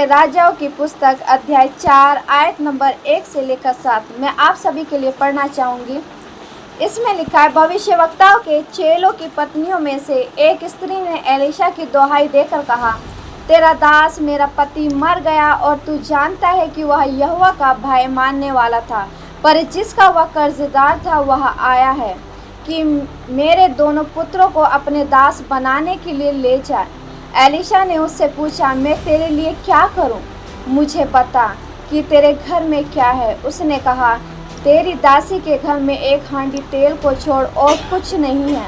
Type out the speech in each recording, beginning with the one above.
दूसरे राजाओं की पुस्तक अध्याय 4 आयत नंबर 1 से लेकर 7 मैं आप सभी के लिए पढ़ना चाहूँगी। इसमें लिखा है, भविष्यवक्ताओं के चेलों की पत्नियों में से एक स्त्री ने एलीशा की दुहाई देकर कहा, तेरा दास मेरा पति मर गया और तू जानता है कि वह यहोवा का भय मानने वाला था, पर जिसका वह कर्जदार था वह आया है कि मेरे दोनों पुत्रों को अपने दास बनाने के लिए ले जाए। एलीशा ने उससे पूछा, मैं तेरे लिए क्या करूं? मुझे बता कि तेरे घर में क्या है। उसने कहा, तेरी दासी के घर में एक हांडी तेल को छोड़ और कुछ नहीं है।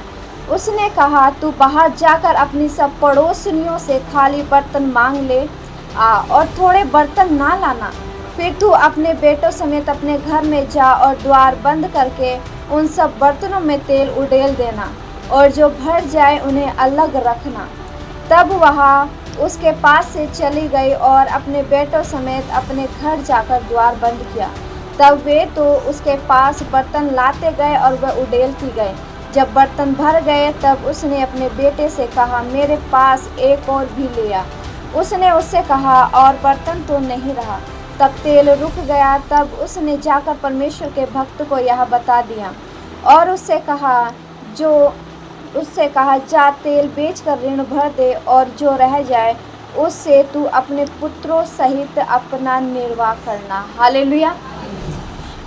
उसने कहा, तू बाहर जाकर अपनी सब पड़ोसियों से खाली बर्तन मांग ले आ और थोड़े बर्तन ना लाना। फिर तू अपने बेटों समेत अपने घर में जा और द्वार बंद करके उन सब बर्तनों में तेल उड़ेल देना और जो भर जाए उन्हें अलग रखना। तब वह उसके पास से चली गई और अपने बेटों समेत अपने घर जाकर द्वार बंद किया। तब वे तो उसके पास बर्तन लाते गए और वह उड़ेलती गए। जब बर्तन भर गए तब उसने अपने बेटे से कहा, मेरे पास एक और भी ले आ। उसने उससे कहा, और बर्तन तो नहीं रहा। तब तेल रुक गया। तब उसने जाकर परमेश्वर के भक्त को यह बता दिया और उससे कहा, जा तेल बेचकर ऋण भर दे और जो रह जाए उससे तू अपने पुत्रों सहित अपना निर्वाह करना। हालेलुया।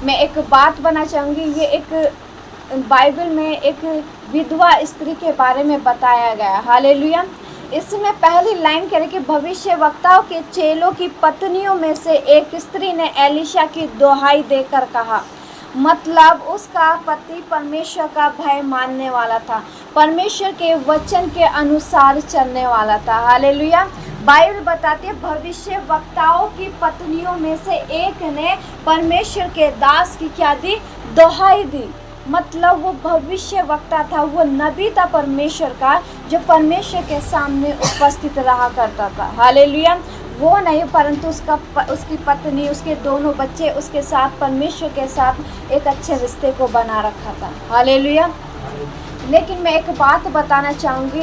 मैं एक बात बताना चाहूँगी। ये एक बाइबल में एक विधवा स्त्री के बारे में बताया गया। हालेलुया। इसमें पहली लाइन कह रही कि भविष्यवक्ताओं के चेलों की पत्नियों में से एक स्त्री ने एलीशा की दुहाई देकर कहा, मतलब उसका पति परमेश्वर का भय मानने वाला था, परमेश्वर के वचन के अनुसार चलने वाला था। हालेलुया। बाइबल बताती है, भविष्यवक्ताओं की पत्नियों में से एक ने परमेश्वर के दास की क्या दी? दुहाई दी। मतलब वो भविष्यवक्ता था, वो नबी था परमेश्वर का, जो परमेश्वर के सामने उपस्थित रहा करता था। हालेलुया। वो नहीं, परंतु उसकी पत्नी, उसके दोनों बच्चे उसके साथ, परमेश्वर के साथ एक अच्छे रिश्ते को बना रखा था। हालेलुया। लेकिन मैं एक बात बताना चाहूँगी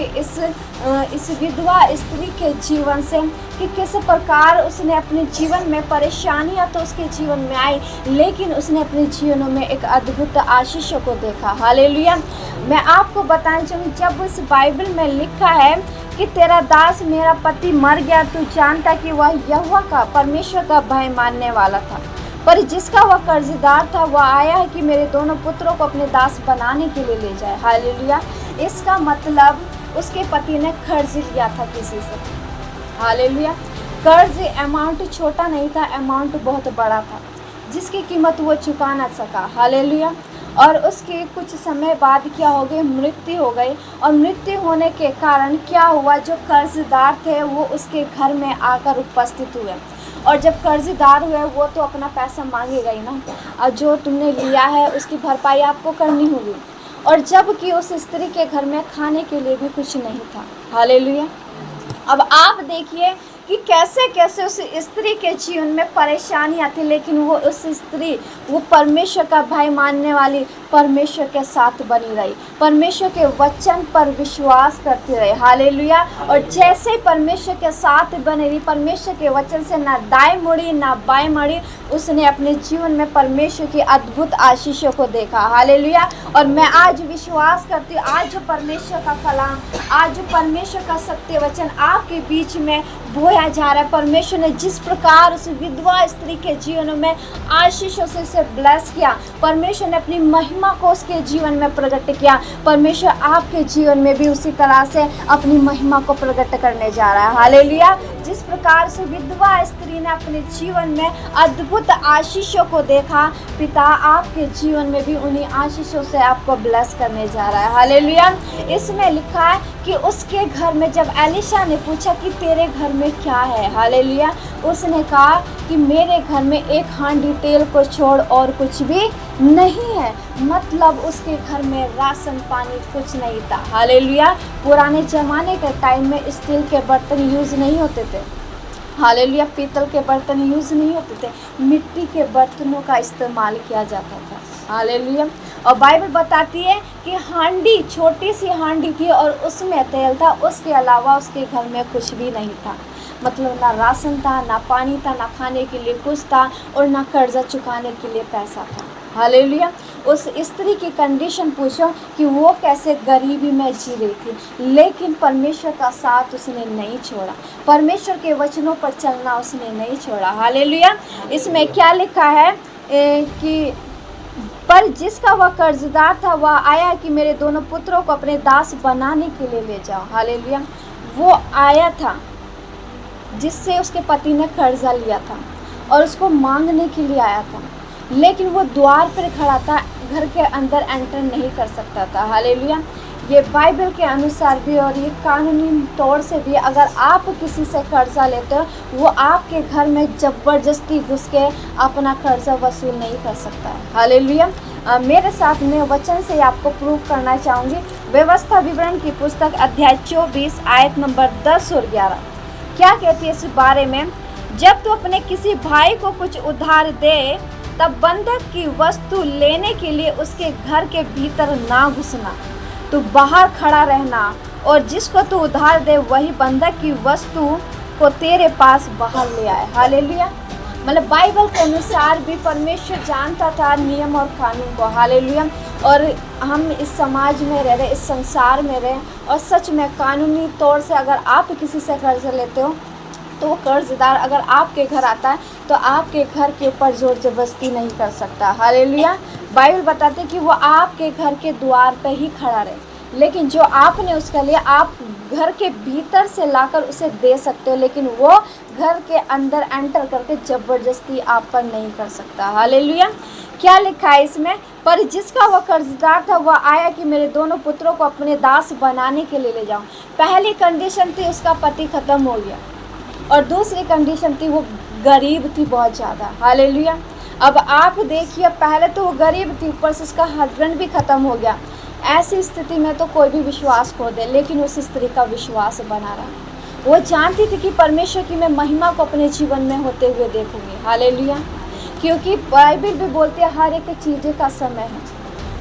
इस विधवा स्त्री के जीवन से कि किस प्रकार उसने अपने जीवन में परेशानियाँ तो उसके जीवन में आई, लेकिन उसने अपने जीवन में एक अद्भुत आशीष को देखा। हालेलुया। मैं आपको बताना चाहूँगी, जब इस बाइबल में लिखा है कि तेरा दास मेरा पति मर गया, तू जानता कि वह यहोवा का परमेश्वर का भय मानने वाला था, पर जिसका वह कर्जदार था वह आया है कि मेरे दोनों पुत्रों को अपने दास बनाने के लिए ले जाए। हालेलुया। इसका मतलब उसके पति ने कर्ज लिया था किसी से। हालेलुया। कर्ज अमाउंट छोटा नहीं था, अमाउंट बहुत बड़ा था जिसकी कीमत वो चुका ना सका। हालेलुया। और उसके कुछ समय बाद क्या हो गई? मृत्यु हो गई। और मृत्यु होने के कारण क्या हुआ? जो कर्जदार थे वो उसके घर में आकर उपस्थित हुए, और जब कर्जदार हुए वो तो अपना पैसा मांगेगा ही ना, और जो तुमने लिया है उसकी भरपाई आपको करनी होगी। और जबकि उस स्त्री के घर में खाने के लिए भी कुछ नहीं था। हालेलुया। अब आप देखिए कि कैसे कैसे उस स्त्री के जीवन में परेशानियाँ थी, लेकिन वो उस स्त्री वो परमेश्वर का भय मानने वाली परमेश्वर के साथ बनी रही, परमेश्वर के वचन पर विश्वास करती रही। हालेलुया। और जैसे ही परमेश्वर के साथ बनी रही, परमेश्वर के वचन से ना दाएं मुड़ी ना बाएं मुड़ी, उसने अपने जीवन में परमेश्वर की अद्भुत आशीषों को देखा। हालेलुया। और मैं आज विश्वास करती हूँ, आज जो परमेश्वर का कलाम, आज जो परमेश्वर का सत्य वचन आपके बीच में बोया जा रहा है, परमेश्वर ने जिस प्रकार उस विधवा स्त्री के जीवन में आशीषों से उसे ब्लेस किया, परमेश्वर ने अपनी महिमा को उसके जीवन में प्रकट किया, परमेश्वर आपके जीवन में भी उसी तरह से अपनी महिमा को प्रकट करने जा रहा है। हालेलुया। जिस प्रकार से विधवा स्त्री ने अपने जीवन में अद्भुत आशीषों को देखा, पिता आपके जीवन में भी उन्हीं आशीषों से आपको ब्लेस करने जा रहा है। हालेलुया। इसमें लिखा है कि उसके घर में जब एलीशा ने पूछा कि तेरे घर में क्या है, हालेलुया, उसने कहा कि मेरे घर में एक हांडी तेल को छोड़ और कुछ भी नहीं है। मतलब उसके घर में राशन पानी कुछ नहीं था। हालेलुया। पुराने ज़माने के टाइम में स्टील के बर्तन यूज़ नहीं होते थे। हालेलुया। पीतल के बर्तन यूज़ नहीं होते थे, मिट्टी के बर्तनों का इस्तेमाल किया जाता था। हालेलुया। और बाइबल बताती है कि हांडी, छोटी सी हांडी थी और उसमें तेल था, उसके अलावा उसके घर में कुछ भी नहीं था। मतलब ना राशन था, ना पानी था, ना खाने के लिए कुछ था और ना कर्जा चुकाने के लिए पैसा था। हालेलुया। उस स्त्री की कंडीशन पूछो कि वो कैसे गरीबी में जी रही थी, लेकिन परमेश्वर का साथ उसने नहीं छोड़ा, परमेश्वर के वचनों पर चलना उसने नहीं छोड़ा। हालेलुया। इसमें क्या लिखा है कि पर जिसका वह कर्जदार था वह आया कि मेरे दोनों पुत्रों को अपने दास बनाने के लिए ले जाओ। हालेलुया। वो आया था जिससे उसके पति ने कर्जा लिया था और उसको मांगने के लिए आया था, लेकिन वो द्वार पर खड़ा था, घर के अंदर एंटर नहीं कर सकता था। हालेलुया। ये बाइबल के अनुसार भी और ये कानूनी तौर से भी अगर आप किसी से कर्जा लेते हो, वो आपके घर में ज़बरदस्ती घुस के अपना कर्जा वसूल नहीं कर सकता है। हालेलुया। मेरे साथ में वचन से आपको प्रूफ करना चाहूँगी। व्यवस्था विवरण की पुस्तक अध्याय 24 आयत नंबर 10 और 11 क्या कहती है इस बारे में। जब तू अपने किसी भाई को कुछ उधार दे तब बंधक की वस्तु लेने के लिए उसके घर के भीतर ना घुसना, तू बाहर खड़ा रहना और जिसको तू उधार दे वही बंधक की वस्तु को तेरे पास बाहर ले आए। हालेलुया। मतलब बाइबल के अनुसार भी परमेश्वर जानता था नियम और कानून को। हालेलुया। और हम इस समाज में रह रहे, इस संसार में रहे, और सच में कानूनी तौर से अगर आप किसी से कर्ज लेते हो तो वो कर्जदार अगर आपके घर आता है तो आपके घर के ऊपर जोर जबरदस्ती नहीं कर सकता। हालेलुया। बाइबल बताते हैं कि वो आपके घर के द्वार पे ही खड़ा रहे, लेकिन जो आपने उसके लिए आप घर के भीतर से लाकर उसे दे सकते हो, लेकिन वो घर के अंदर एंटर करके ज़बरदस्ती आप पर नहीं कर सकता। हालेलुया। क्या लिखा है इसमें, पर जिसका वह कर्जदार था वह आया कि मेरे दोनों पुत्रों को अपने दास बनाने के लिए ले जाऊं। पहली कंडीशन थी उसका पति ख़त्म हो गया, और दूसरी कंडीशन थी वो गरीब थी बहुत ज़्यादा। हालेलुया। अब आप देखिए, पहले तो वो गरीब थी, ऊपर से उसका हस्बैंड भी ख़त्म हो गया। ऐसी स्थिति में तो कोई भी विश्वास खो दे, लेकिन उस स्त्री का विश्वास बना रहा। वो जानती थी कि परमेश्वर की मैं महिमा को अपने जीवन में होते हुए देखूंगी। हालेलुया। क्योंकि बाइबल भी बोलती है हर एक चीज़ का समय है,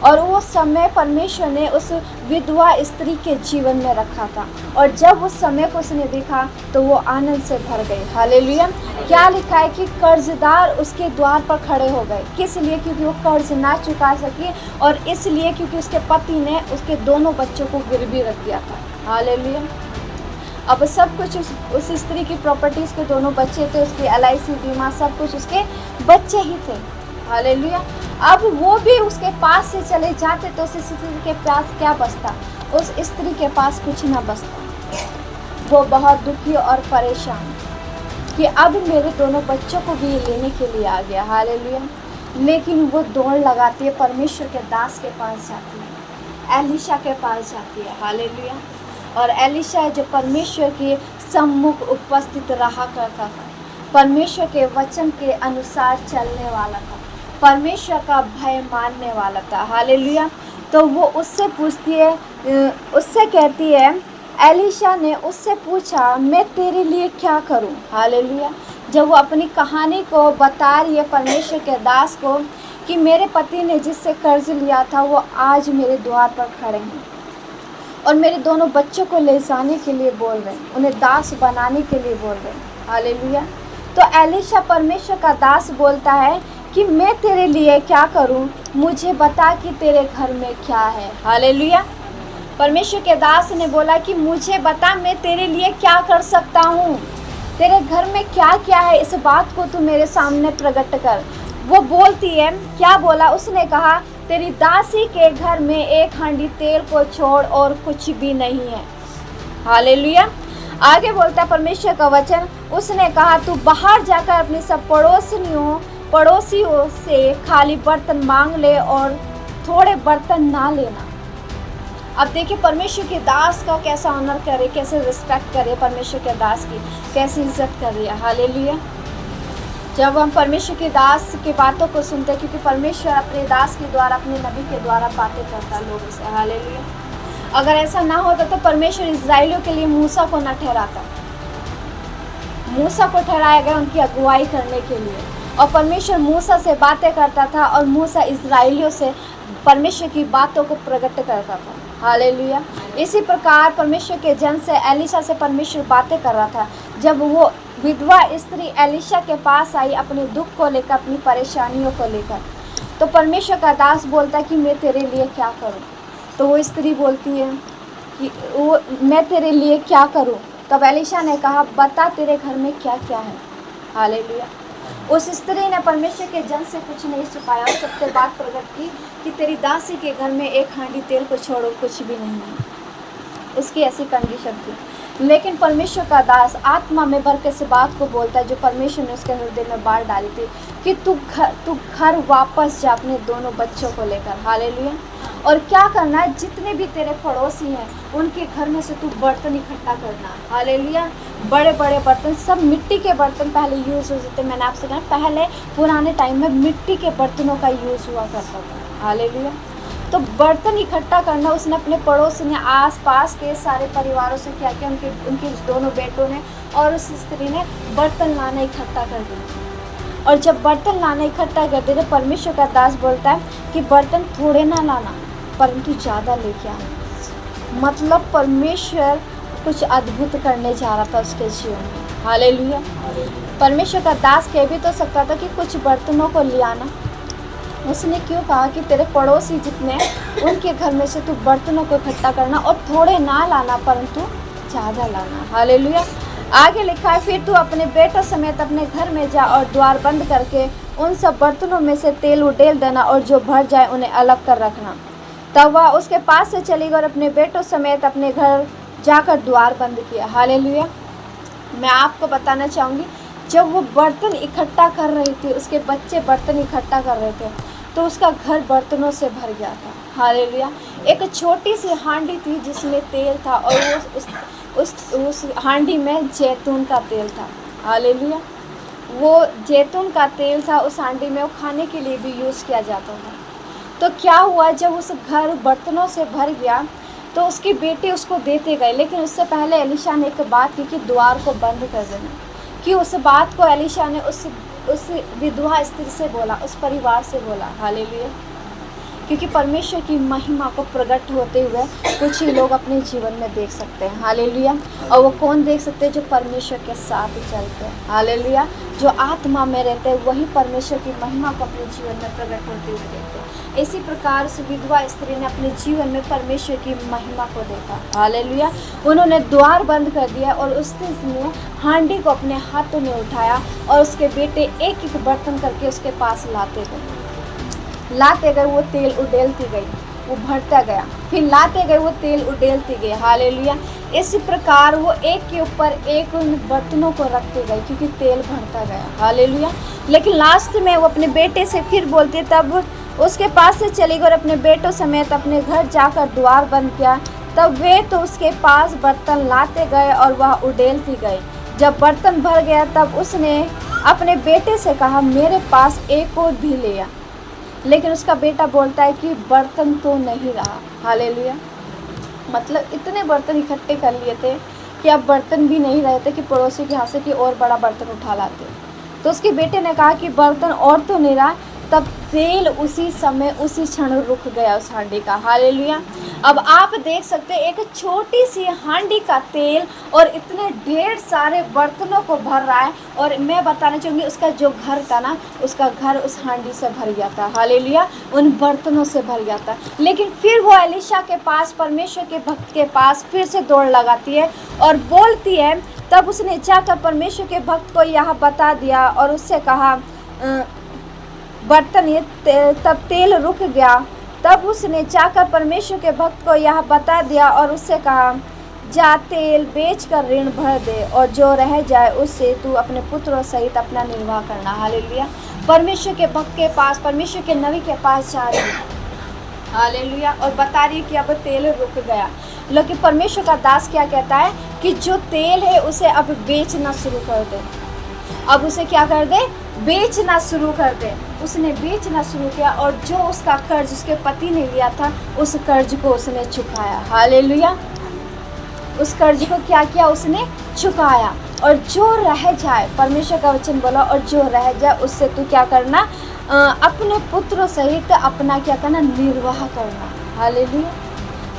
और वो समय परमेश्वर ने उस विधवा स्त्री के जीवन में रखा था, और जब उस समय को उसने देखा तो वो आनंद से भर गई। हालेलुया। क्या लिखा है कि कर्जदार उसके द्वार पर खड़े हो गए, किस लिए? क्योंकि वो कर्ज ना चुका सकी, और इसलिए क्योंकि उसके पति ने उसके दोनों बच्चों को गिरवी रख दिया था। हालेलुया। अब सब कुछ उस स्त्री की प्रॉपर्टीज़ के दोनों बच्चे थे, उसकी LIC बीमा सब कुछ उसके बच्चे ही थे। हालेलुया। अब वो भी उसके पास से चले जाते तो उस स्त्री के पास क्या बचता? उस स्त्री के पास कुछ ना बचता। वो बहुत दुखी और परेशान कि अब मेरे दोनों बच्चों को भी लेने के लिए आ गया। हालेलुया। लेकिन वो दौड़ लगाती है, परमेश्वर के दास के पास जाती है, एलिशा के पास जाती है। हालेलुया। और एलिशा जो परमेश्वर के सम्मुख उपस्थित रहा करता था, परमेश्वर के वचन के अनुसार चलने वाला था, परमेश्वर का भय मानने वाला था। हालेलुया। तो वो उससे पूछती है, उससे कहती है, एलिशा ने उससे पूछा मैं तेरे लिए क्या करूं? हालेलुया। जब वो अपनी कहानी को बता रही है परमेश्वर के दास को कि मेरे पति ने जिससे कर्ज लिया था वो आज मेरे द्वार पर खड़े हैं और मेरे दोनों बच्चों को ले जाने के लिए बोल रहे हैं, उन्हें दास बनाने के लिए बोल रहे हैं। हालेलुया। तो एलिशा परमेश्वर का दास बोलता है कि मैं तेरे लिए क्या करूं, मुझे बता कि तेरे घर में क्या है। हालेलुया। परमेश्वर के दास ने बोला कि मुझे बता मैं तेरे लिए क्या कर सकता हूं, तेरे घर में क्या क्या है, इस बात को तू मेरे सामने प्रकट कर। वो बोलती है, क्या बोला? उसने कहा तेरी दासी के घर में एक हांडी तेल को छोड़ और कुछ भी नहीं है। हालेलुया। आगे बोलता परमेश्वर का वचन, उसने कहा तू बाहर जाकर अपने सब पड़ोसियों से खाली बर्तन मांग ले और थोड़े बर्तन ना लेना। अब देखिए परमेश्वर के दास का कैसा ऑनर करे, कैसे रिस्पेक्ट करे, परमेश्वर के दास की कैसी इज्जत कर रही है। हालेलुया। जब हम परमेश्वर के दास की बातों को सुनते हैं, क्योंकि परमेश्वर अपने दास के द्वारा, अपने नबी के द्वारा बातें करता है लोगों से। हालेलुया। अगर ऐसा ना होता तो परमेश्वर इजराइलियों के लिए मूसा को न ठहराता। मूसा को ठहराया गया उनकी अगुवाई करने के लिए, और परमेश्वर मूसा से बातें करता था और मूसा इजराइलियों से परमेश्वर की बातों को प्रकट करता था। हालेलुया। इसी प्रकार परमेश्वर के जन से, एलिशा से परमेश्वर बातें कर रहा था। जब वो विधवा स्त्री एलिशा के पास आई अपने दुख को लेकर, अपनी परेशानियों को लेकर, तो परमेश्वर का दास बोलता है कि मैं तेरे लिए क्या करूं। तो वो स्त्री बोलती है कि मैं तेरे लिए क्या करूं। तब एलिशा ने कहा, बता तेरे घर में क्या क्या है। हालेलुया। उस स्त्री ने परमेश्वर के जन से कुछ नहीं छुपाया, और सत्य बात प्रकट की कि तेरी दासी के घर में एक हांडी तेल को छोड़ो कुछ भी नहीं है। उसकी ऐसी कंडीशन थी। लेकिन परमेश्वर का दास आत्मा में भर के इस बात को बोलता है जो परमेश्वर ने उसके हृदय में बात डाली थी कि तू घर वापस जा अपने दोनों बच्चों को लेकर। हालेलुया। और क्या करना है, जितने भी तेरे पड़ोसी हैं उनके घर में से तू बर्तन इकट्ठा करना। हालेलुया। बड़े बड़े बर्तन, सब मिट्टी के बर्तन पहले यूज़ होते थे। मैंने आपसे कहा पहले पुराने टाइम में मिट्टी के बर्तनों का यूज़ हुआ करता था। हालेलुया। तो बर्तन इकट्ठा करना उसने अपने पड़ोसी ने, आस पास के सारे परिवारों से क्या किया, उनके दोनों बेटों ने और उस स्त्री ने बर्तन लाना इकट्ठा कर दिया। और जब बर्तन लाना इकट्ठा कर दिया तो परमेश्वर का दास बोलता है कि बर्तन थोड़े ना लाना परंतु ज़्यादा लेके आना। मतलब परमेश्वर कुछ अद्भुत करने जा रहा था उसके जीवन में। हालेलुया। परमेश्वर का दास कह भी तो सकता था कि कुछ बर्तनों को ले आना। उसने क्यों कहा कि तेरे पड़ोसी जितने उनके घर में से तू बर्तनों को इकट्ठा करना और थोड़े ना लाना परंतु ज़्यादा लाना। हालेलुया। आगे लिखा है, फिर तू अपने बेटों समेत अपने घर में जा और द्वार बंद करके उन सब बर्तनों में से तेल उडेल देना और जो भर जाए उन्हें अलग कर रखना। तब वह उसके पास से चली गई और अपने बेटों समेत अपने घर जाकर द्वार बंद किया। हालेलुया। मैं आपको बताना चाहूँगी, जब वो बर्तन इकट्ठा कर रही थी, उसके बच्चे बर्तन इकट्ठा कर रहे थे, तो उसका घर बर्तनों से भर गया था। हालेलुया। एक छोटी सी हांडी थी जिसमें तेल था और वो उस हांडी में जैतून का तेल था। हालेलुया। वो जैतून का तेल था उस हांडी में, वो खाने के लिए भी यूज़ किया जाता था। तो क्या हुआ, जब उस घर बर्तनों से भर गया तो उसके बेटे उसको देते गए, लेकिन उससे पहले एलिशा ने एक बात की कि द्वार को बंद कर देना। कि उस बात को एलिशा ने उस विधवा स्त्री से बोला, उस परिवार से बोला। हालेलुया। क्योंकि परमेश्वर की महिमा को प्रकट होते हुए कुछ ही लोग अपने जीवन में देख सकते हैं। हालेलुया। और वो कौन देख सकते हैं? जो परमेश्वर के साथ चलते हैं। हालेलुया। जो आत्मा में रहते हैं वही परमेश्वर की महिमा को अपने जीवन में प्रकट होते हुए देखते हैं। इसी प्रकार उस विधवा स्त्री ने अपने जीवन में परमेश्वर की महिमा को देखा। हालेलुया। उन्होंने द्वार बंद कर दिया और उसने हांडी को अपने हाथों में उठाया और उसके बेटे एक एक बर्तन करके उसके पास लाते गए। वो तेल उडेलती गई, वो भरता गया, फिर लाते गए, वो तेल उडेलती गई। हालेलुया। इसी प्रकार वो एक के ऊपर एक उन बर्तनों को रखते गए क्योंकि तेल भरता गया। हालेलुया। लेकिन लास्ट में वो अपने बेटे से फिर बोलती, तब उसके पास से चली गई और अपने बेटों समेत अपने घर जाकर द्वार बंद किया। तब वे तो उसके पास बर्तन लाते गए और वह उडेलती गई। जब बर्तन भर गया तब उसने अपने बेटे से कहा, मेरे पास एक और भी ले आ। लेकिन उसका बेटा बोलता है कि बर्तन तो नहीं रहा। हालेलुया। मतलब इतने बर्तन इकट्ठे कर लिए थे कि अब बर्तन भी नहीं रहे थे कि पड़ोसी के हाथ से कि और बड़ा बर्तन उठा लाते। तो उसके बेटे ने कहा कि बर्तन और तो नहीं रहा। तब तेल उसी समय उसी क्षण रुक गया उस हांडी का। हालेलुया। अब आप देख सकते हैं एक छोटी सी हांडी का तेल और इतने ढेर सारे बर्तनों को भर रहा है। और मैं बताना चाहूँगी उसका जो घर था ना, उसका घर उस हांडी से भर गया था। हालेलुया। उन बर्तनों से भर गया था। लेकिन फिर वो एलिशा के पास, परमेश्वर के भक्त के पास फिर से दौड़ लगाती है और बोलती है, तब उसने जाकर परमेश्वर के भक्त को यह बता दिया और उससे कहा, बर्तन ये तब तेल रुक गया। तब उसने जाकर परमेश्वर के भक्त को यह बता दिया और उससे कहा, जा तेल बेच कर ऋण भर दे और जो रह जाए उससे तू अपने पुत्रों सहित अपना निर्वाह करना। हालेलुया। परमेश्वर के भक्त के पास, परमेश्वर के नबी के पास जा रही है। हालेलुया। और बता रही है कि अब तेल रुक गया। लेकिन परमेश्वर का दास क्या कहता है कि जो तेल है उसे अब बेचना शुरू कर दे। अब उसे क्या कर दे? बेचना शुरू कर दे। उसने बेचना शुरू किया और जो उसका कर्ज उसके पति ने लिया था उस कर्ज को उसने चुकाया। हालेलुया। उस कर्ज को क्या किया? उसने चुकाया। और जो रह जाए, परमेश्वर का वचन बोला, और जो रह जाए उससे तू क्या करना? अपने पुत्रों सहित अपना क्या करना? निर्वाह करना। हालेलुया।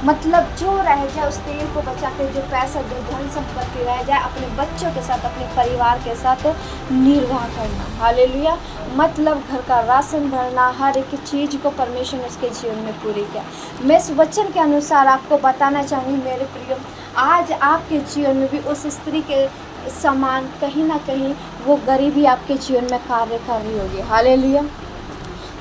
मतलब जो रह जाए उस तेल को बचा के, जो पैसा जो धन संपत्ति रह जाए अपने बच्चों के साथ अपने परिवार के साथ निर्वाह करना। हालेलुया। मतलब घर का राशन भरना, हर एक चीज़ को परमेश्वर ने उसके जीवन में पूरी किया। मैं इस वचन के अनुसार आपको बताना चाहूँगी मेरे प्रिय, आज आपके जीवन में भी उस स्त्री के समान कहीं ना कहीं वो गरीबी आपके जीवन में कार्य कर रही होगी। हालेलुया।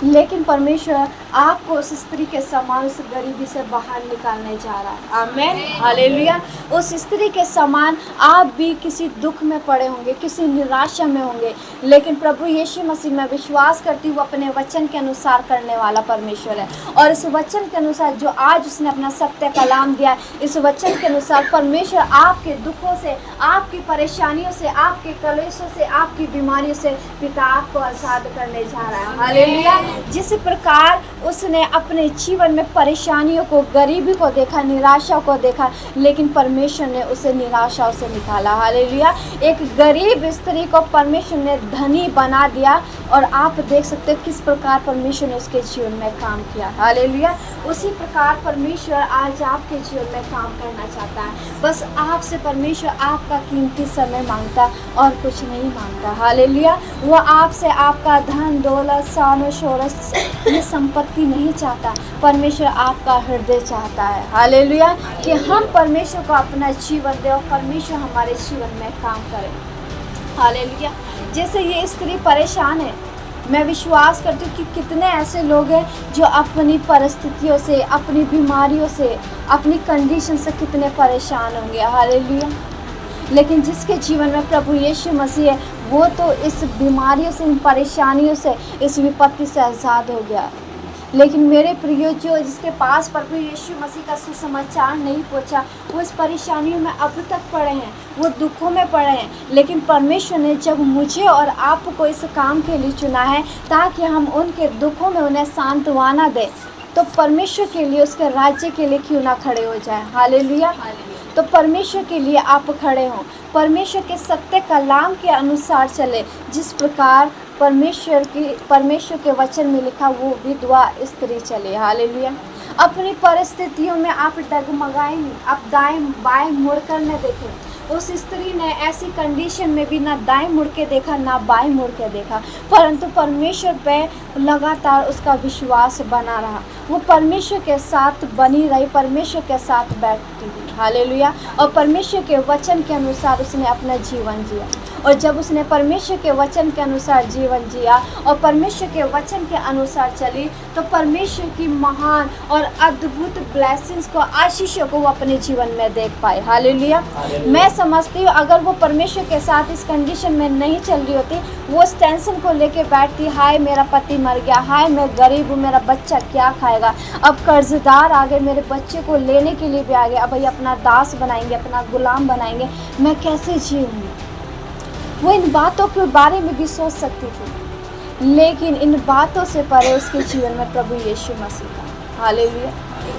लेकिन परमेश्वर आपको उस स्त्री के समान उस गरीबी से बाहर निकालने जा रहा है। आमेन। हालेलुया। उस स्त्री के समान आप भी किसी दुख में पड़े होंगे, किसी निराशा में होंगे, लेकिन प्रभु यीशु मसीह में विश्वास करती हूँ अपने वचन के अनुसार करने वाला परमेश्वर है। और इस वचन के अनुसार जो आज उसने अपना सत्य कलाम दिया है, इस वचन के अनुसार परमेश्वर आपके दुखों से, आपकी परेशानियों से, आपके कलेशों से, आपकी बीमारियों से पिता आपको आज़ाद करने जा रहा है। हालेलुया। जिस प्रकार उसने अपने जीवन में परेशानियों को, गरीबी को देखा, निराशा को देखा, लेकिन परमेश्वर ने उसे निराशा से निकाला। हालेलुया। एक गरीब स्त्री को परमेश्वर ने धनी बना दिया और आप देख सकते हो किस प्रकार परमेश्वर ने उसके जीवन में काम किया। हालेलुया। उसी प्रकार परमेश्वर आज आपके जीवन में काम करना चाहता है। बस आपसे परमेश्वर आपका कीमती समय मांगता और कुछ नहीं मांगता। हालेलुया। वो आपसे आपका धन दौलत शान शोहरत ये संपत्ति नहीं चाहता, परमेश्वर आपका हृदय चाहता है। हालेलुया। कि हम परमेश्वर को अपना जीवन दें और परमेश्वर हमारे जीवन में काम करे। हालेलुया। जैसे ये स्त्री परेशान है, मैं विश्वास करती हूँ कि कितने ऐसे लोग हैं जो अपनी परिस्थितियों से, अपनी बीमारियों से, अपनी कंडीशन से कितने परेशान होंगे। हालेलुया। लेकिन जिसके जीवन में प्रभु यीशु मसीह है, वो तो इस बीमारियों से, इन परेशानियों से, इस विपत्ति से आज़ाद हो गया। लेकिन मेरे प्रियो, जो जिसके पास प्रभु यीशु मसीह का सुसमाचार नहीं पहुंचा, वो इस परेशानियों में अब तक पड़े हैं, वो दुखों में पड़े हैं। लेकिन परमेश्वर ने जब मुझे और आपको इस काम के लिए चुना है ताकि हम उनके दुखों में उन्हें सांत्वना दें, तो परमेश्वर के लिए, उसके राज्य के लिए क्यों ना खड़े हो जाए। हालेलुया। तो परमेश्वर के लिए आप खड़े हों, परमेश्वर के सत्य कलाम के अनुसार चले, जिस प्रकार परमेश्वर के वचन में लिखा वो विधवा स्त्री चले। हालेलुया। अपनी परिस्थितियों में आप डगमगाएं नहीं, आप दाएं बाएं मुड़कर न देखें। उस स्त्री ने ऐसी कंडीशन में भी ना दाएं मुड़ के देखा ना बाएं मुड़ के देखा, परंतु परमेश्वर पे लगातार उसका विश्वास बना रहा। वो परमेश्वर के साथ बनी रही, परमेश्वर के साथ बैठती थी। हालेलुया। और परमेश्वर के वचन के अनुसार उसने अपना जीवन जिया। और जब उसने परमेश्वर के वचन के अनुसार जीवन जिया और परमेश्वर के वचन के अनुसार चली, तो परमेश्वर की महान और अद्भुत ब्लेसिंग्स को, आशीषों को वो अपने जीवन में देख पाए। हालेलुया। मैं समझती हूँ अगर वो परमेश्वर के साथ इस कंडीशन में नहीं चल रही होती, वो उस टेंशन को लेके बैठती, हाय मेरा पति मर गया, हाय मैं गरीब हूँ, मेरा बच्चा क्या खाएगा, अब कर्जदार आ गए, मेरे बच्चे को लेने के लिए भी आ गए, अब भाई अपना दास बनाएंगे, अपना गुलाम बनाएंगे, मैं कैसे जीऊँगी। वो इन बातों के बारे में भी सोच सकती थी, लेकिन इन बातों से परे उसके जीवन में प्रभु यीशु मसीह था। हालेलुया।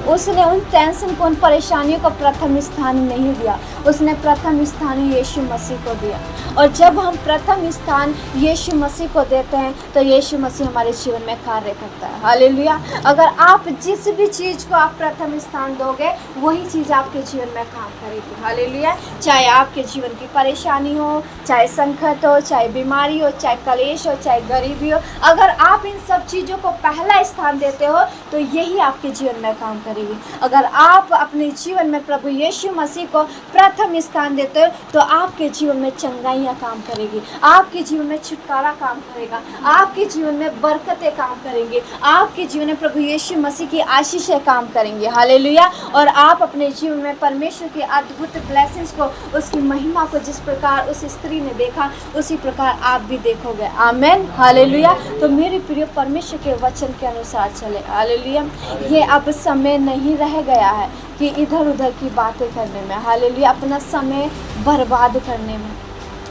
उसने उन टेंशन को, उन परेशानियों को प्रथम स्थान नहीं दिया, उसने प्रथम स्थान यीशु मसीह को दिया। और जब हम प्रथम स्थान यीशु मसीह को देते हैं तो यीशु मसीह हमारे जीवन में कार्य करता है। हालेलुया। अगर आप जिस भी चीज़ को आप प्रथम स्थान दोगे, वही चीज़ आपके जीवन में काम करेगी। हालेलुया। चाहे आपके जीवन की परेशानी हो, चाहे संकट हो, चाहे बीमारी हो, चाहे कलेश हो, चाहे गरीबी हो, अगर आप इन सब चीज़ों को पहला स्थान देते हो तो यही आपके जीवन में काम करेगी। अगर आप अपने जीवन में प्रभु यीशु मसीह को प्रथम स्थान देते हो तो आपके जीवन में चंगाइयाँ काम करेगी, आपके जीवन में छुटकारा काम करेगा, आपके जीवन में बरकतें काम करेंगे, आपके जीवन में प्रभु यीशु मसीह की आशीषें काम करेंगे। हालेलुया। और आप अपने जीवन में परमेश्वर की अद्भुत ब्लेसिंग्स को, उसकी महिमा को जिस प्रकार उस स्त्री ने देखा, उसी प्रकार आप भी देखोगे। आमीन। हालेलुया। तो मेरे प्रिय, परमेश्वर के वचन के अनुसार चले। हालेलुया। ये अब समय नहीं रह गया है कि इधर उधर की बातें करने में, हालेलुया, अपना समय बर्बाद करने में।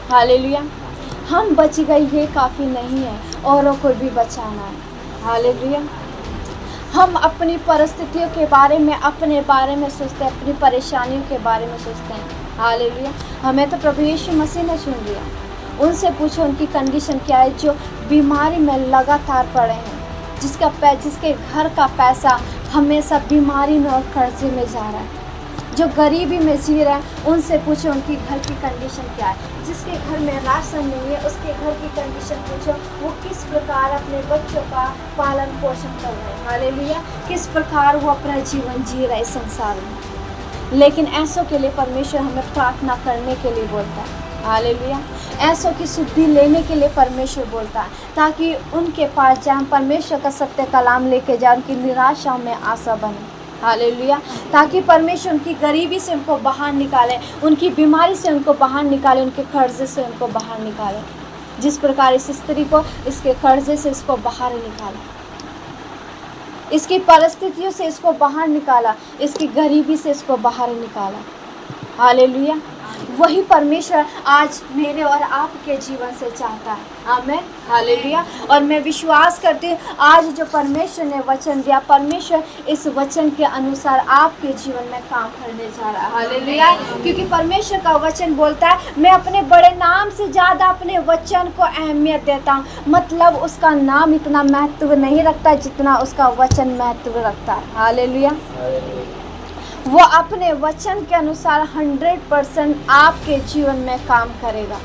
हालेलुया। हम बच गए ये काफ़ी नहीं है, औरों को भी बचाना है। हालेलुया। हम अपनी परिस्थितियों के बारे में, अपने बारे में सोचते हैं, अपनी परेशानियों के बारे में सोचते हैं। हालेलुया। हमें तो प्रभु यीशु मसीह ने चुन लिया। उनसे पूछो उनकी कंडीशन क्या है, जो बीमारी में लगातार पड़े हैं, जिसके घर का पैसा हमेशा बीमारी में और कर्जे में जा रहा है, जो गरीबी में जी रहा है, उनसे पूछो उनकी घर की कंडीशन क्या है। जिसके घर में राशन नहीं है उसके घर की कंडीशन पूछो, वो किस प्रकार अपने बच्चों का पालन पोषण कर रहे हैं। हालेलुया, किस प्रकार वो अपना जीवन जी रहा है इस संसार में। लेकिन ऐसों के लिए परमेश्वर हमें प्रार्थना करने के लिए बोलता है। हालेलुया, ऐसों की शुद्धि लेने के लिए परमेश्वर बोलता है, ताकि उनके पास जाए, परमेश्वर का सत्य कलाम लेके जाए, उनकी निराशा में आशा बने। हालेलुया, ताकि परमेश्वर उनकी गरीबी से उनको बाहर निकाले, उनकी बीमारी से उनको बाहर निकाले, उनके कर्जे से उनको बाहर निकाले। जिस प्रकार इस स्त्री को इसके कर्जे से इसको बाहर निकाला, इसकी परिस्थितियों से इसको बाहर निकाला, इसकी गरीबी से इसको बाहर निकाला। हालेलुया, वही परमेश्वर आज मेरे और आपके जीवन से चाहता है। आमीन, हालेलुया। और मैं विश्वास करती हूँ आज जो परमेश्वर ने वचन दिया, परमेश्वर इस वचन के अनुसार आपके जीवन में काम करने जा रहा है। हालेलुया, क्योंकि परमेश्वर का वचन बोलता है, मैं अपने बड़े नाम से ज़्यादा अपने वचन को अहमियत देता हूँ। मतलब उसका नाम इतना महत्व नहीं रखता जितना उसका वचन महत्व रखता है। हालेलुया, वो अपने वचन के अनुसार 100% आपके जीवन में काम करेगा।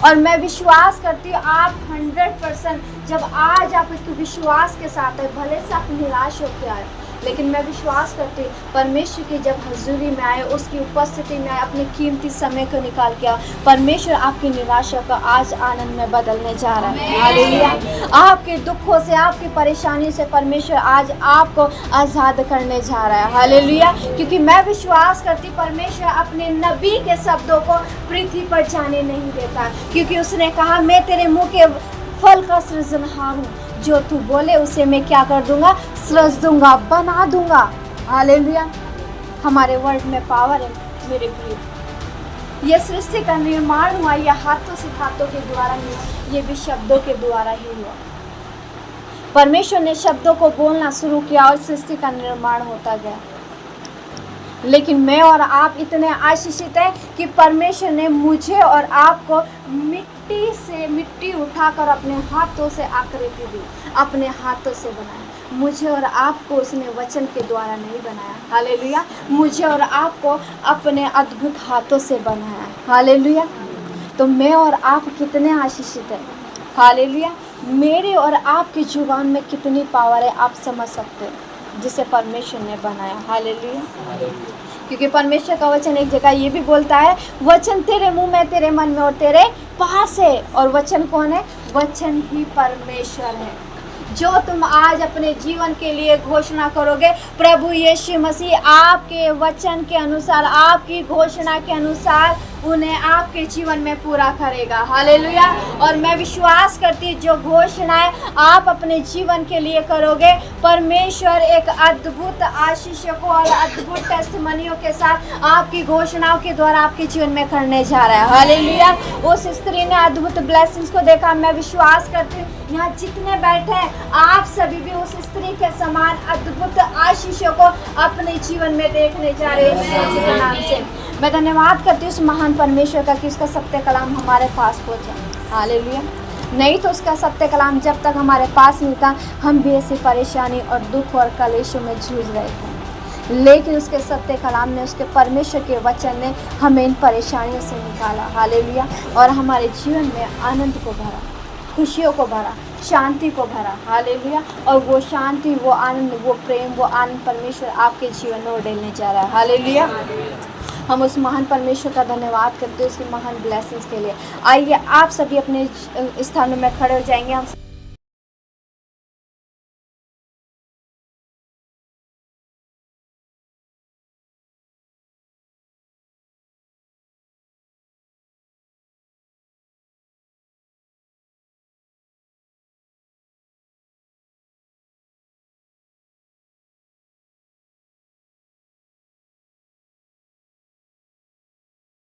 और मैं विश्वास करती हूँ आप 100% जब आज आप एक विश्वास के साथ है, भले से आप निराश होकर आए, लेकिन मैं विश्वास करती हूँ परमेश्वर की जब हजूरी में आए, उसकी उपस्थिति में आए, अपने कीमती समय को निकाल के आओ, परमेश्वर आपकी निराशा को आज आनंद में बदलने जा रहा है। हालेलुया, आपके दुखों से, आपकी परेशानी से परमेश्वर आज आपको आज़ाद करने जा रहा है। हालेलुया, क्योंकि मैं विश्वास करती परमेश्वर अपने नबी के शब्दों को पृथ्वी पर जाने नहीं देता, क्योंकि उसने कहा, मैं तेरे मुँह के फल का सृजनहार हूँ, जो तू बोले उसे मैं क्या कर दूंगा, सृज दूंगा, बना दूंगा। हालेलुया, हमारे वर्ड में पावर है मेरे प्रिय। ये सृष्टि का निर्माण हुआ, ये हाथों से हाथों के द्वारा नहीं, ये भी शब्दों के द्वारा ही हुआ। परमेश्वर ने शब्दों को बोलना शुरू किया और सृष्टि का निर्माण होता गया। लेकिन मैं और आप इतने आशीषित हैं कि परमेश्वर ने मुझे और आपको मिट्टी से मिट्टी उठाकर अपने हाथों से आकृति दी, अपने हाथों से बनाया। मुझे और आपको उसने वचन के द्वारा नहीं बनाया। हालेलुया, मुझे और आपको अपने अद्भुत हाथों से बनाया। हालेलुया, तो मैं और आप कितने आशीषित हैं। हालेलुया, मेरे और आपकी जुबान में कितनी पावर है आप समझ सकते हैं, जिसे परमेश्वर ने बनाया। हालेलुया, क्योंकि परमेश्वर का वचन एक जगह ये भी बोलता है, वचन तेरे मुंह में, तेरे मन में और तेरे पास है। और वचन कौन है? वचन ही परमेश्वर है। जो तुम आज अपने जीवन के लिए घोषणा करोगे, प्रभु यीशु मसीह आपके वचन के अनुसार, आपकी घोषणा के अनुसार उन्हें आपके जीवन में पूरा करेगा। हालेलुया, और मैं विश्वास करती हूँ जो घोषणाएं आप अपने जीवन के लिए करोगे, परमेश्वर एक अद्भुत आशीषों को और अद्भुत टेस्टिमनियों के साथ आपकी घोषणाओं के द्वारा आपके जीवन में करने जा रहा है। हालेलुया, उस स्त्री ने अद्भुत ब्लेसिंग्स को देखा। मैं विश्वास करती हूँ यहाँ जितने बैठे हैं आप सभी भी उस स्त्री के समान अद्भुत आशीषों को अपने जीवन में देखने जा रहे हैं। नाम से मैं धन्यवाद करती हूँ उस महान परमेश्वर का कि उसका सत्य कलाम हमारे पास पहुँचा। हालेलुया, नहीं तो उसका सत्य कलाम जब तक हमारे पास नहीं था, हम भी ऐसी परेशानी और दुख और कलेशों में जूझ रहे थे। लेकिन उसके सत्य कलाम ने, उसके परमेश्वर के वचन ने हमें इन परेशानियों से निकाला। हालेलुया, और हमारे जीवन में आनंद को भरा, खुशियों को भरा, शांति को भरा। हालेलुया, और वो शांति, वो आनंद, वो प्रेम, वो आनंद परमेश्वर आपके जीवन में उड़ेलने जा रहा है। हालेलुया, हम उस महान परमेश्वर का धन्यवाद करते हैं उसकी महान ब्लेसिंग्स के लिए। आइए आप सभी अपने स्थानों में खड़े हो जाएंगे। हम